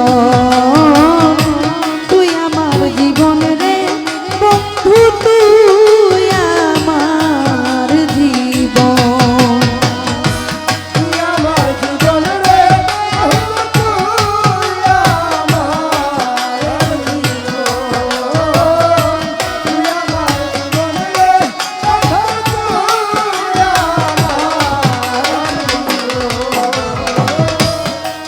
জীবন তুই আমার জীবন রে বন্ধু তুই আমার জীবন তুই আমার জীবন রে তুই আমার জীবন তুই আমার জীবন রে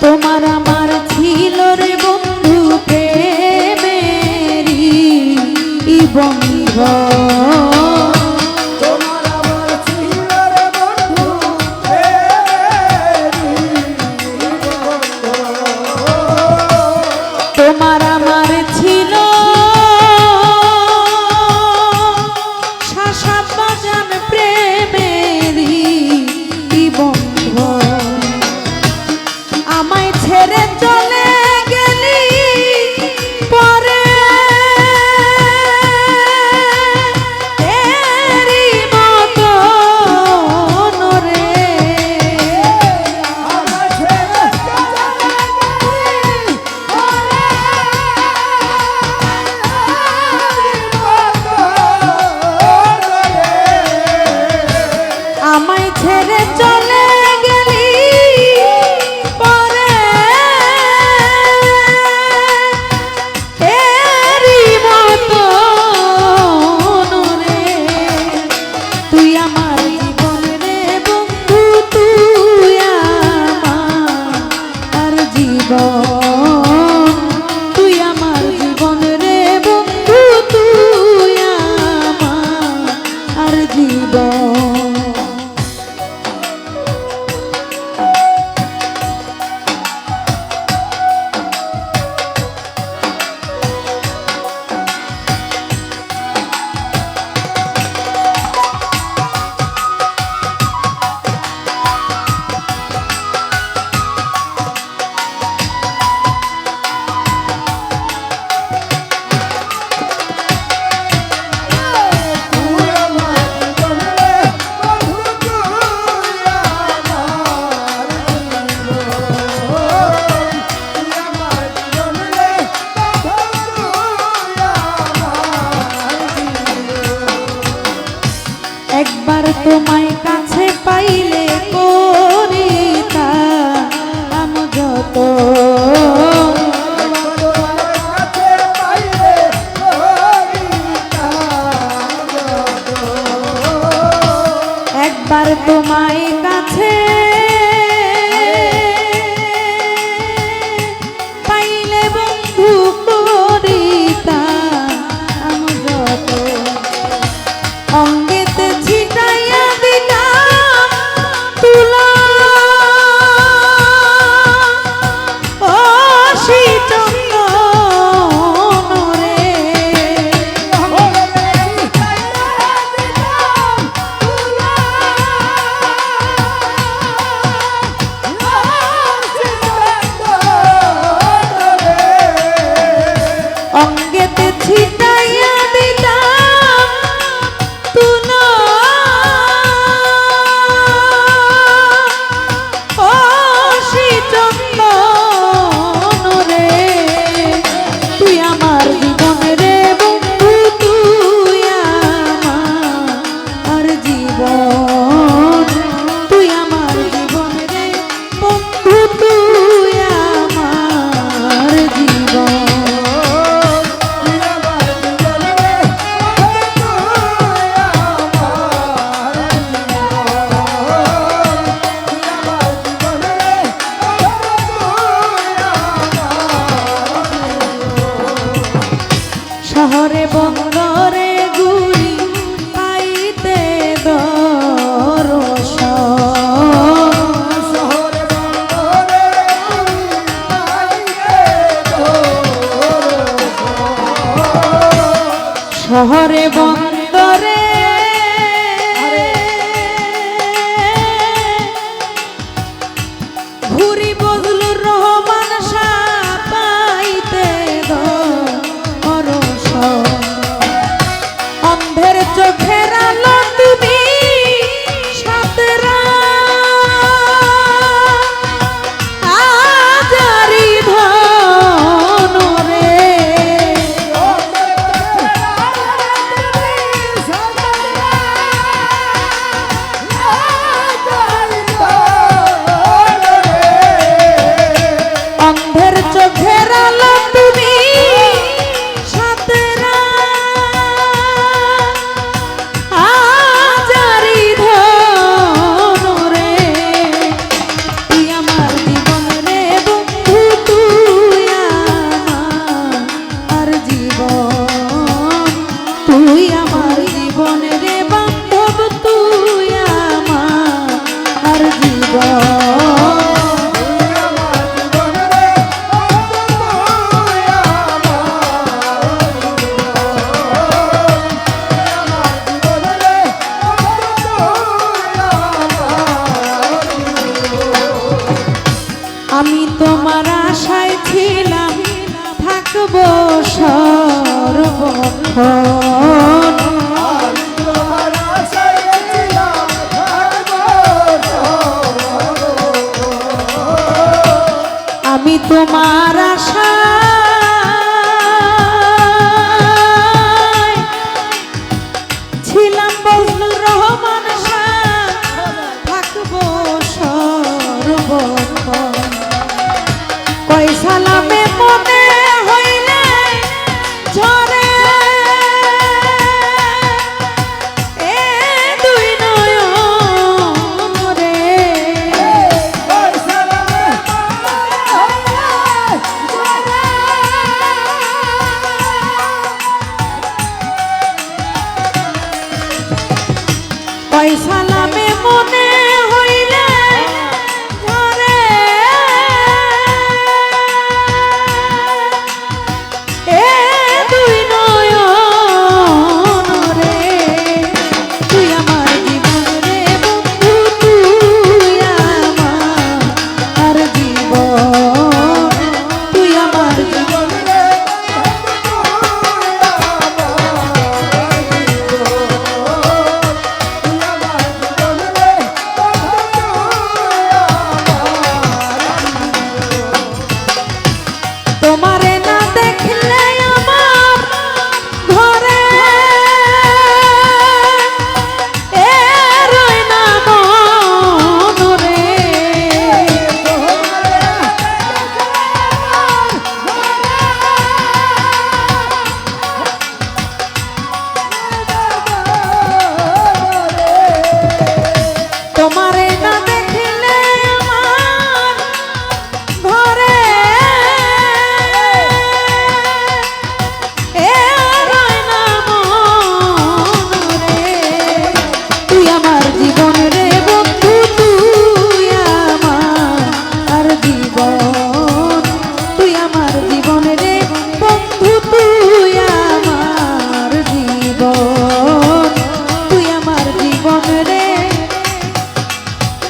তোমার আমার ছিল রে বন্ধু প্রেমেরি বন্ধন তোমার আমার ছিল রে বন্ধু তোমার আমার ছিল শাসা বাজান প্রেমেরি বন্ধন আমায় ছেড়ে চলে গেলি পরে এরি মতন রে আমার ছেড়ে চলে গেলি পরে আমায় ছেড়ে চলে গেলি পরে এরি মতন রে তুই আমার জীবন রে বন্ধু তুই আমার জীবন তুই আমার জীবন রে বন্ধু তুই আমার জীবন তুই আমার জীবন রে বন্ধু তুই আমার জীবন তুই আমার জীবন রে বন্ধু তুই আমার জীবন একবার তোমায় কাছে পাইলে করিতা আম যত একবার তোমায় কাছে পাইলে বন্ধু করিতা আম যত অঙ্গেতে ছিটাইয়া দিলাম তুলা ও শীতঙ্গন রে অঙ্গেতে ছিটাইয়া দিলাম তুলা ও শীতঙ্গন রে তুই আমার জীবন রে বন্ধু তুই আমার জীবন তুই আমার জীবন রে বন্ধু তুই আমার জীবন শহরে বন্দরে ঘুরি পাইতে দর্শন শহরে বন্দরে ঘুরি বজলুর রহমান শাহ পাইতে দর্শন অন্ধের চোখের আলো তুমি সাতরা আজারি ধর তোমার আশায় ছিলাম বজলুর রহমান শাহ, থাকবো সর্বক্ষণ। কই সালামে মনে হইলে ঝরে এ দুই নয়ন রে। ওই সালামে কই সালামে মনে হইলে ঝরে এ দুই নয়ন রে। তুই আমার জীবন রে বন্ধু, তুই আমার জীবন, তুই আমার জীবন। তোমারে না দেখলে আমার ঘরে এ রয় না মন রে। তোমারে না দেখলে আমার ঘরে এ রয় না মন রে। তুই আমার জীবন রে বন্ধু, তুই আমার জীবন, তুই আমার জীবন রে বন্ধু, তুই আমার জীবন, তুই আমার জীবন রে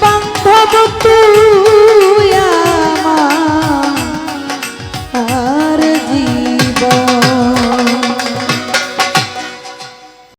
বান্ধব তুই।